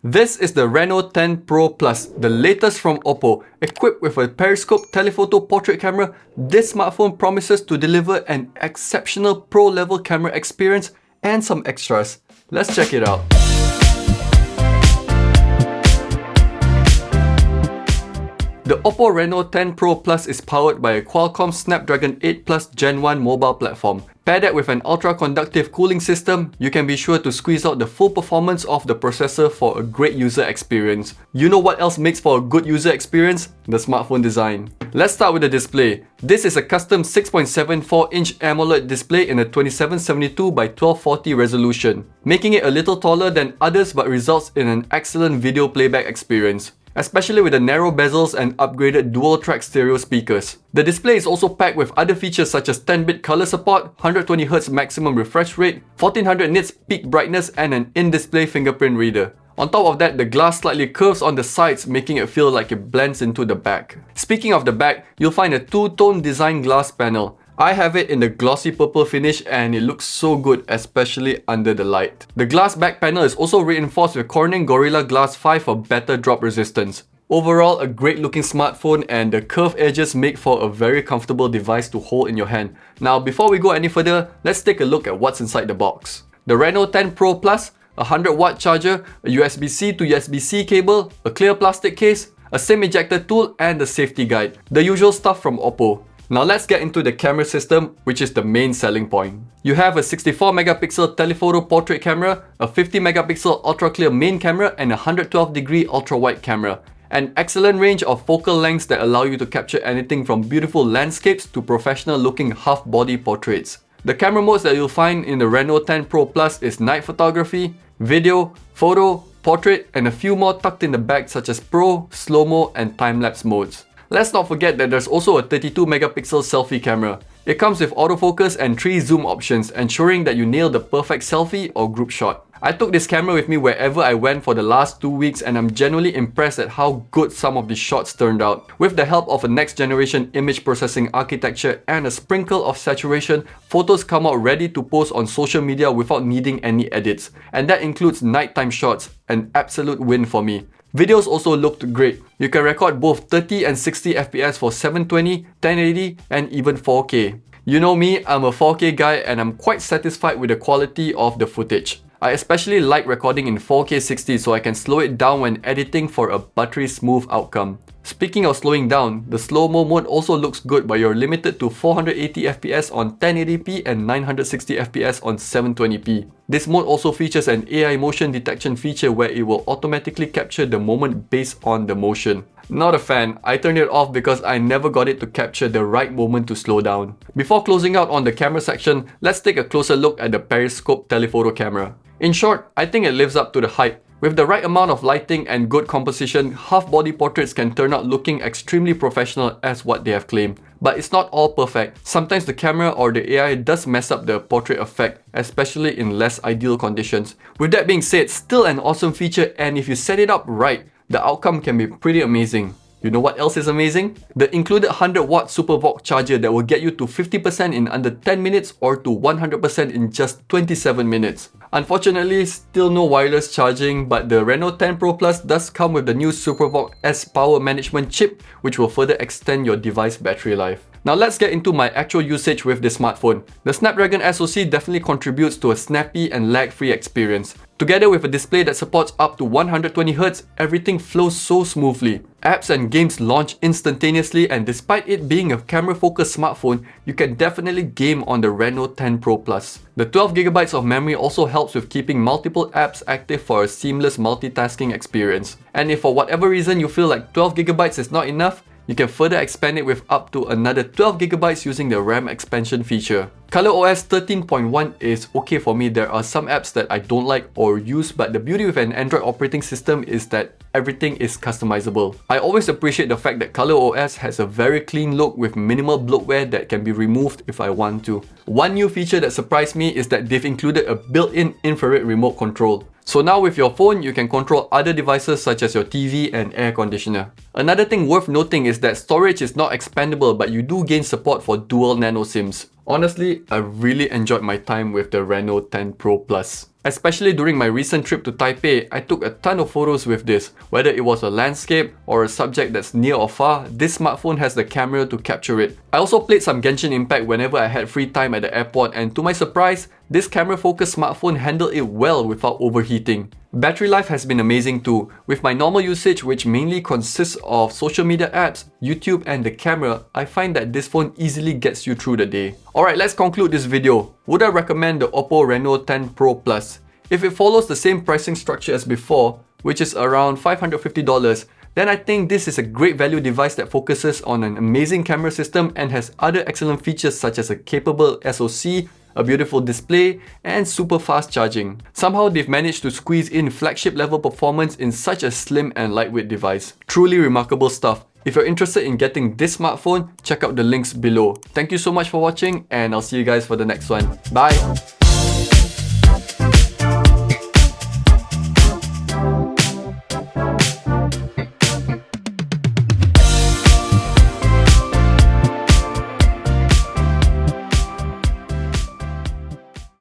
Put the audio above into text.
This is the Reno10 Pro Plus, the latest from OPPO. Equipped with a periscope telephoto portrait camera, this smartphone promises to deliver an exceptional pro-level camera experience and some extras. Let's check it out. The OPPO Reno10 Pro Plus is powered by a Qualcomm Snapdragon 8 Plus Gen 1 mobile platform. Paired with an ultra-conductive cooling system, you can be sure to squeeze out the full performance of the processor for a great user experience. You know what else makes for a good user experience? The smartphone design. Let's start with the display. This is a custom 6.74-inch AMOLED display in a 2772 by 1240 resolution, making it a little taller than others but results in an excellent video playback experience, especially with the narrow bezels and upgraded dual-track stereo speakers. The display is also packed with other features such as 10-bit color support, 120Hz maximum refresh rate, 1400 nits peak brightness, and an in-display fingerprint reader. On top of that, the glass slightly curves on the sides, making it feel like it blends into the back. Speaking of the back, you'll find a two-tone design glass panel. I have it in the glossy purple finish and it looks so good, especially under the light. The glass back panel is also reinforced with Corning Gorilla Glass 5 for better drop resistance. Overall, a great looking smartphone, and the curved edges make for a very comfortable device to hold in your hand. Now, before we go any further, let's take a look at what's inside the box. The Reno10 Pro Plus, a 100-watt charger, a USB-C to USB-C cable, a clear plastic case, a SIM ejector tool, and a safety guide. The usual stuff from OPPO. Now let's get into the camera system, which is the main selling point. You have a 64-megapixel telephoto portrait camera, a 50-megapixel ultra-clear main camera, and a 112-degree ultra-wide camera. An excellent range of focal lengths that allow you to capture anything from beautiful landscapes to professional-looking half-body portraits. The camera modes that you'll find in the Reno10 Pro Plus is night photography, video, photo, portrait, and a few more tucked in the back such as Pro, Slow-Mo, and Time-Lapse modes. Let's not forget that there's also a 32-megapixel selfie camera. It comes with autofocus and 3 zoom options, ensuring that you nail the perfect selfie or group shot. I took this camera with me wherever I went for the last 2 weeks, and I'm genuinely impressed at how good some of the shots turned out. With the help of a next-generation image processing architecture and a sprinkle of saturation, photos come out ready to post on social media without needing any edits. And that includes nighttime shots, an absolute win for me. Videos also looked great. You can record both 30 and 60 FPS for 720, 1080, and even 4K. You know me, I'm a 4K guy and I'm quite satisfied with the quality of the footage. I especially like recording in 4K 60 so I can slow it down when editing for a buttery smooth outcome. Speaking of slowing down, the slow-mo mode also looks good, but you're limited to 480 FPS on 1080p and 960 FPS on 720p. This mode also features an AI motion detection feature where it will automatically capture the moment based on the motion. Not a fan. I turned it off because I never got it to capture the right moment to slow down. Before closing out on the camera section, let's take a closer look at the periscope telephoto camera. In short, I think it lives up to the hype. With the right amount of lighting and good composition, half-body portraits can turn out looking extremely professional as what they have claimed. But it's not all perfect. Sometimes the camera or the AI does mess up the portrait effect, especially in less ideal conditions. With that being said, still an awesome feature, and if you set it up right, the outcome can be pretty amazing. You know what else is amazing? The included 100-watt SuperVOOC charger that will get you to 50% in under 10 minutes or to 100% in just 27 minutes. Unfortunately, still no wireless charging, but the Reno10 Pro Plus does come with the new SuperVOOC S power management chip, which will further extend your device battery life. Now let's get into my actual usage with this smartphone. The Snapdragon SoC definitely contributes to a snappy and lag-free experience. Together with a display that supports up to 120Hz, everything flows so smoothly. Apps and games launch instantaneously, and despite it being a camera-focused smartphone, you can definitely game on the Reno10 Pro Plus. The 12GB of memory also helps with keeping multiple apps active for a seamless multitasking experience. And if for whatever reason you feel like 12GB is not enough, you can further expand it with up to another 12GB using the RAM expansion feature. ColorOS 13.1 is okay for me. There are some apps that I don't like or use, but the beauty with an Android operating system is that everything is customizable. I always appreciate the fact that ColorOS has a very clean look with minimal bloatware that can be removed if I want to. One new feature that surprised me is that they've included a built-in infrared remote control. So now with your phone, you can control other devices such as your TV and air conditioner. Another thing worth noting is that storage is not expandable, but you do gain support for dual nano SIMs. Honestly, I really enjoyed my time with the Reno10 Pro Plus. Especially during my recent trip to Taipei, I took a ton of photos with this. Whether it was a landscape or a subject that's near or far, this smartphone has the camera to capture it. I also played some Genshin Impact whenever I had free time at the airport, and to my surprise, this camera-focused smartphone handled it well without overheating. Battery life has been amazing too. With my normal usage, which mainly consists of social media apps, YouTube and the camera, I find that this phone easily gets you through the day. Alright, let's conclude this video. Would I recommend the OPPO Reno10 Pro Plus? If it follows the same pricing structure as before, which is around $550, then I think this is a great value device that focuses on an amazing camera system and has other excellent features such as a capable SoC, a beautiful display, and super fast charging. Somehow they've managed to squeeze in flagship level performance in such a slim and lightweight device. Truly remarkable stuff. If you're interested in getting this smartphone, check out the links below. Thank you so much for watching, and I'll see you guys for the next one. Bye!